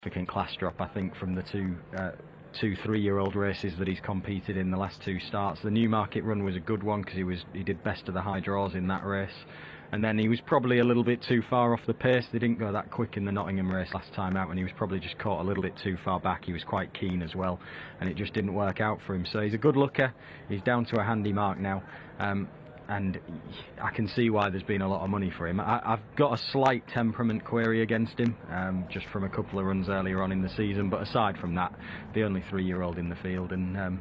significant class drop, I think, from the two 3-year-old races that he's competed in the last 2 starts. The Newmarket run was a good one because he did best of the high draws in that race, and then he was probably a little bit too far off the pace. They didn't go that quick in the Nottingham race last time out, and he was probably just caught a little bit too far back. He was quite keen as well, and it just didn't work out for him. So he's a good looker. He's down to a handy mark now, and I can see why there's been a lot of money for him. I've got a slight temperament query against him, just from a couple of runs earlier on in the season, but aside from that, the only 3-year-old in the field, and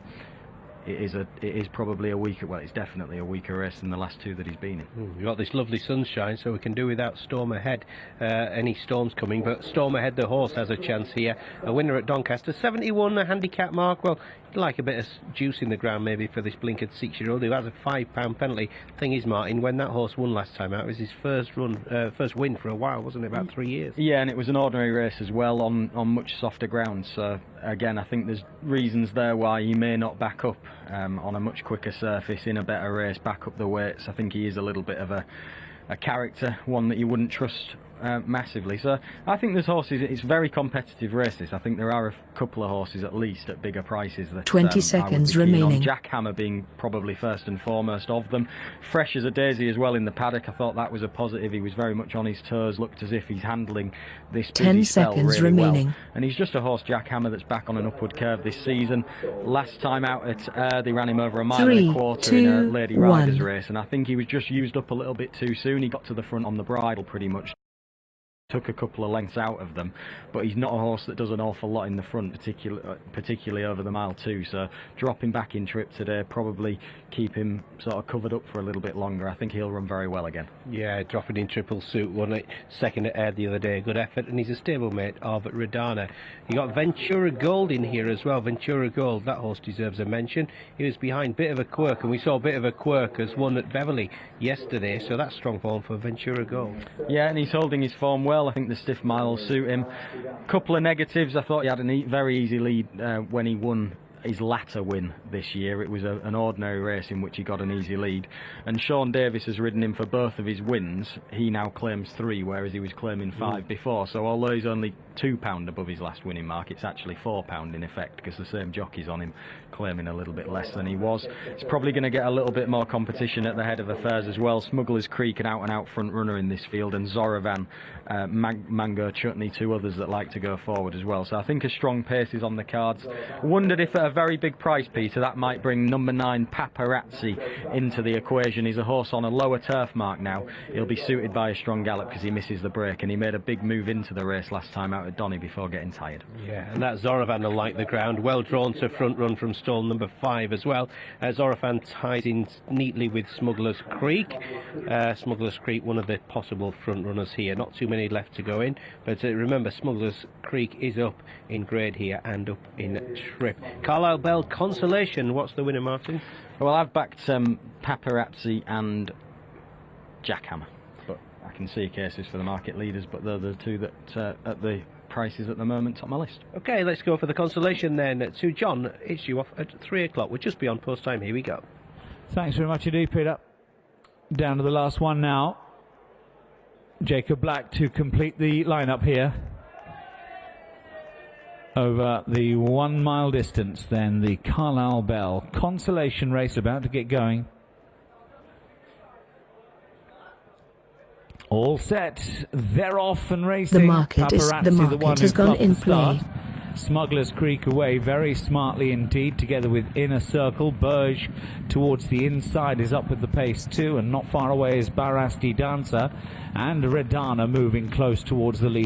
it is probably a weaker, well, it's definitely a weaker race than the last 2 that he's been in. We've got this lovely sunshine, so we can do without Storm Ahead. Any storms coming, but Storm Ahead, the horse, has a chance here. A winner at Doncaster, 71, a handicap mark. Well, you'd like a bit of juice in the ground maybe for this blinkered 6-year-old who has a £5 penalty. Thing is, Martin, when that horse won last time out, it was his first win for a while, wasn't it? About 3 years. Yeah, and it was an ordinary race as well on much softer ground. So again, I think there's reasons there why he may not back up on a much quicker surface in a better race, back up the weights. I think he is a little bit of a character, one that you wouldn't trust massively. So I think there's horses, it's very competitive races. I think there are a couple of horses at least at bigger prices that 20 seconds remaining. Jackhammer being probably first and foremost of them. Fresh as a daisy as well in the paddock. I thought that was a positive. He was very much on his toes, looked as if he's handling this busy 10 spell seconds really remaining. well. And he's just a horse, Jackhammer, that's back on an upward curve this season. Last time out at they ran him over a mile and a quarter in a Lady Riders race, and I think he was just used up a little bit too soon. He got to the front on the bridle pretty much, took a couple of lengths out of them, but he's not a horse that does an awful lot in the front, particularly over the mile 2. So dropping back in trip today probably keep him sort of covered up for a little bit longer. I think he'll run very well again. Yeah, dropping in triple suit, won it second at Ayr the other day. Good effort, and he's a stablemate of Radana. You got Ventura Gold in here as well. Ventura Gold, that horse deserves a mention. He was behind Bit of a Quirk, and we saw Bit of a Quirk as won at Beverley yesterday, so that's strong form for Ventura Gold. Yeah, and he's holding his form well. I think the stiff mile will suit him. Couple of negatives. I thought he had a very easy lead when he won his latter win this year. It was an ordinary race in which he got an easy lead, and Sean Davis has ridden him for both of his wins. He now claims 3, whereas he was claiming 5 before. So although he's only £2 above his last winning mark, it's actually £4 in effect, because the same jockey's on him claiming a little bit less than he was. It's probably going to get a little bit more competition at the head of affairs as well. Smuggler's Creek, an out-and-out front runner in this field, and Zoravan, Mango Chutney, 2 others that like to go forward as well. So I think a strong pace is on the cards. Wondered if at a very big price, Peter, that might bring number 9 Paparazzi into the equation. He's a horse on a lower turf mark now. He'll be suited by a strong gallop because he misses the break, and he made a big move into the race last time out at Donny before getting tired. Yeah, and that Zoravan will like the ground. Well drawn to front run from stall number 5 as well. Zoravan ties in neatly with Smuggler's Creek. Smuggler's Creek, one of the possible front runners here. Not too many left to go in, but remember, Smuggler's Creek is up in grade here and up in trip. Carlisle Bell Consolation, what's the winner, Martin? Well, I've backed Paparazzi and Jackhammer, but I can see cases for the market leaders, but they're the 2 that at the prices at the moment top my list. Okay, let's go for the consolation then. So John, it's you off at 3 o'clock. We're just beyond post time. Here we go. Thanks very much indeed, Peter. Down to the last one now. Jacob Black to complete the lineup here. Over the 1 mile distance, then the Carlisle Bell consolation race about to get going. All set, they're off and racing. The market has gone in play. Smuggler's Creek away very smartly indeed, together with Inner Circle. Burge towards the inside is up with the pace too, and not far away is Barasti Dancer, and Redana moving close towards the lead.